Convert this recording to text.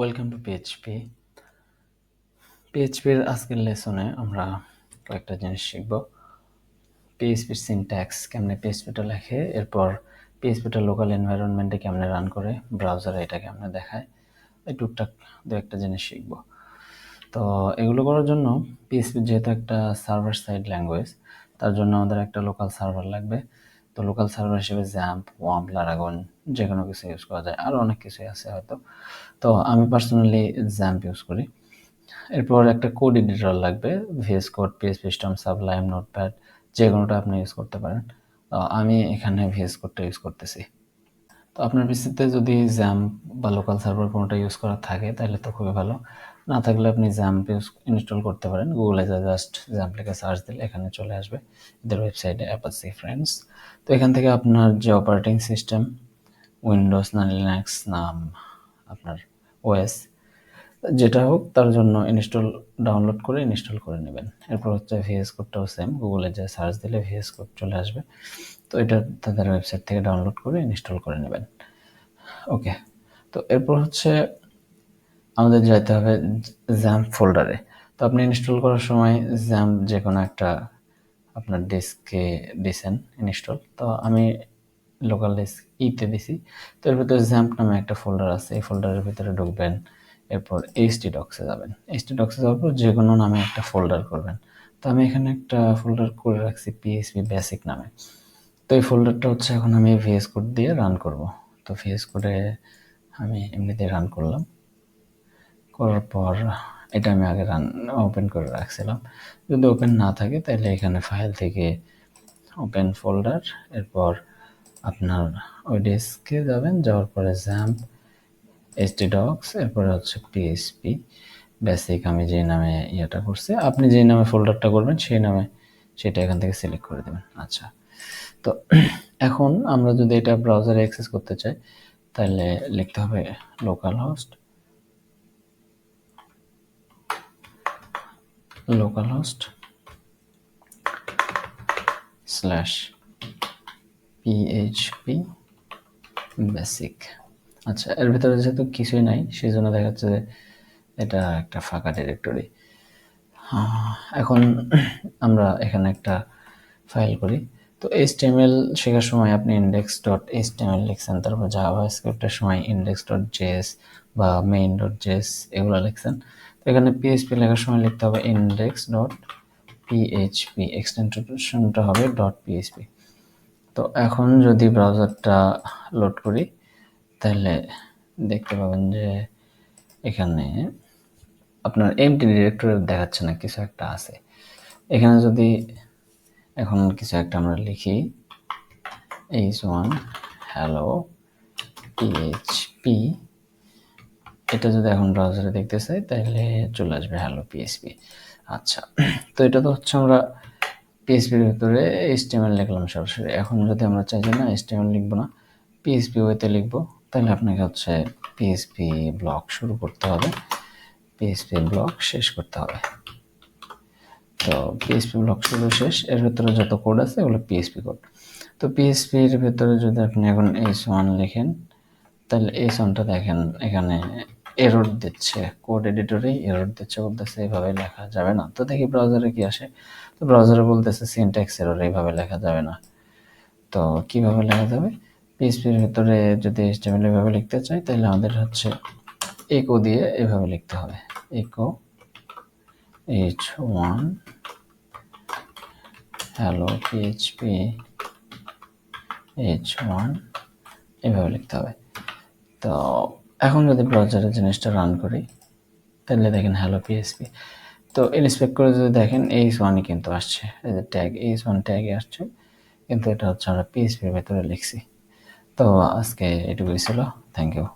Welcome to PHP. পিএইচপির আজকের লেসনে আমরা কয়েকটা জিনিস শিখব। পিএইচপির সিনট্যাক্স, কেমনে পিএইচপিটা লেখে, এরপর পিএইচপিটা লোকাল এনভায়রনমেন্টে কেমনে রান করে, ব্রাউজারে এটা কেমনে দেখায়, এই টুকটাক দু একটা জিনিস শিখব। তো এগুলো করার জন্য পিএইচপি যেহেতু একটা সার্ভার সাইড ল্যাঙ্গুয়েজ, তার জন্য আমাদের একটা লোকাল সার্ভার লাগবে। তো লোকাল সার্ভার হিসেবে জ্যাম্প, ওয়াম্প, লারাগন যে কোনো কিছু ইউজ করা যায়, আরও অনেক কিছুই আছে হয়তো। তো আমি পার্সোনালি জ্যাম্প ইউজ করি। এরপর একটা কোড এডিটর লাগবে, VS code, PHP storm, sublime, notepad, যে কোনোটা আপনি ইউজ করতে পারেন। আমি এখানে ভিএস কোডটা ইউজ করতেছি। তো আপনার পিসিতে যদি জ্যাম্প বা লোকাল সার্ভার কোনোটা ইউজ করা থাকে তাহলে তো খুবই ভালো, না থাকলে আপনি জ্যাম্প ইনস্টল করতে পারেন। গুগলে জাস্ট জ্যাম্প লিখে সার্চ দিলে এখানে চলে আসবে এদের ওয়েবসাইটে, অ্যাপাচি ফ্রেন্ডস। তো এখান থেকে আপনার যে অপারেটিং সিস্টেম, উইন্ডোজ না লিনাক্স না আপনার ওএস, যেটা হোক তার জন্য ডাউনলোড করে ইনস্টল করে নেবেন। এরপর হচ্ছে ভিএস কোডটাও সেম, গুগলে যে সার্চ দিলে ভিএস কোড চলে আসবে। তো এটা তাদের ওয়েবসাইট থেকে ডাউনলোড করে ইনস্টল করে নেবেন। ওকে, তো এরপর হচ্ছে আমাদের যেতে হবে জ্যাম্প ফোল্ডারে। তো আপনি ইনস্টল করার সময় জ্যাম্প যে কোনো একটা আপনার ডেস্কে দিছেন ইনস্টল। তো আমি লোকাল ডেস্ক ইতে দিছি। তো এর ভিতরে জ্যাম্প নামে একটা ফোল্ডার আছে, এই ফোল্ডারের ভিতরে ঢুকবেন। এরপর htdocs-এ যাবেন। htdocs-এ যাওয়ার পর যে কোনো নামে একটা ফোল্ডার করবেন। তো আমি এখানে একটা ফোল্ডার করে রাখছি পিএইচপি বেসিক নামে। তো এই ফোল্ডারটা হচ্ছে এখন আমি ভিএস কোড দিয়ে রান করব। তো ভিএস কোডে আমি এমনিতে রান করলাম, করার পর এটা আমি আগে ওপেন করে রাখছিলাম। যদি ওপেন না থাকে তাহলে এখানে ফাইল থেকে ওপেন ফোল্ডার, এরপর আপনার ওই ডেস্কে যাবেন, যাওয়ার পরে জ্যাম্প, htdocs, এরপরে হচ্ছে পিএইচপি বেসিক। আমি যে নামে ইয়েটা করছি, আপনি যে নামে ফোল্ডারটা করবেন সেই নামে সেটা এখান থেকে সিলেক্ট করে দেবেন। আচ্ছা, তো এখন আমরা যদি এটা ব্রাউজারে অ্যাক্সেস করতে চাই তাহলে লিখতে হবে localhost /php basic। আচ্ছা, এর ভিতরে যেহেতু কিছুই নাই সেই জন্য দেখা যাচ্ছে যে এটা একটা ফাঁকা ডিরেক্টরি। এখন আমরা এখানে একটা ফাইল করি। তো HTML শেখার সময় আপনি index.html লিখছেন, তারপর জাভাস্ক্রিপ্টের সময় index.js বা main.js এগুলো লিখছেন। তো এখানে পিএইচপি লেখার সময় লিখতে হবে index.php, এক্সটেনশনটা হবে .php। তো এখন যদি ব্রাউজারটা লোড করি তাহলে দেখতে পাবেন যে এখানে আপনার এমটি ডিরেক্টরি দেখাচ্ছে না, কিছু একটা আছে এখানে। যদি এখন কিছু একটা আমরা লিখি h1 hello php, এটা যদি এখন ব্রাউজারে দেখতে চাই তাহলে চলে আসবে হ্যালো পিএইচপি। আচ্ছা, তো এটা তো হচ্ছে আমরা পিএইচপির ভিতরে HTML লিখলাম সরাসরি। এখন যদি আমরা চাই যে না HTML লিখবো না, পিএইচপি ওয়েতে লিখবো, তাহলে আপনাকে হচ্ছে পিএইচপি ব্লক শুরু করতে হবে, পিএইচপি ব্লক শেষ করতে হবে। তো পিএইচপি ব্লক শুরু শেষ, এর ভিতরে যত কোড আছে ওগুলো পিএইচপি কোড। তো পিএইচপির ভিতরে যদি আপনি এখন h1 লেখেন তাহলে h1টা দেখেন এখানে এরর দিচ্ছে, কোড এডিটরেই এরর দিচ্ছে, বলতেছে এইভাবে লেখা যাবে না। তো দেখি ব্রাউজারে কি আসে। তো ব্রাউজারে বলতেছে সিনট্যাক্স এরর, এইভাবে লেখা যাবে না। তো কিভাবে লেখা যাবে? পিএইচপির ভিতরে যদি HTML এভাবে লিখতে চাই তাহলে আমাদের হচ্ছে একো দিয়ে এভাবে লিখতে হবে, একো h1 hello php h1 এভাবে লিখতে হবে। তো এখন যদি ব্রাউজারে জিনিসটা রান করি তাহলে দেখেন হ্যালো পিএইচপি। তো ইন্সপেক্ট করে যদি দেখেন h1ই কিন্তু আসছে, এই যে ট্যাগ h1 ট্যাগে আসছে, কিন্তু এটা হচ্ছে আমরা পিএইচপির ভেতরে লিখছি। তো আজকে এটুকুই ছিল। Thank you.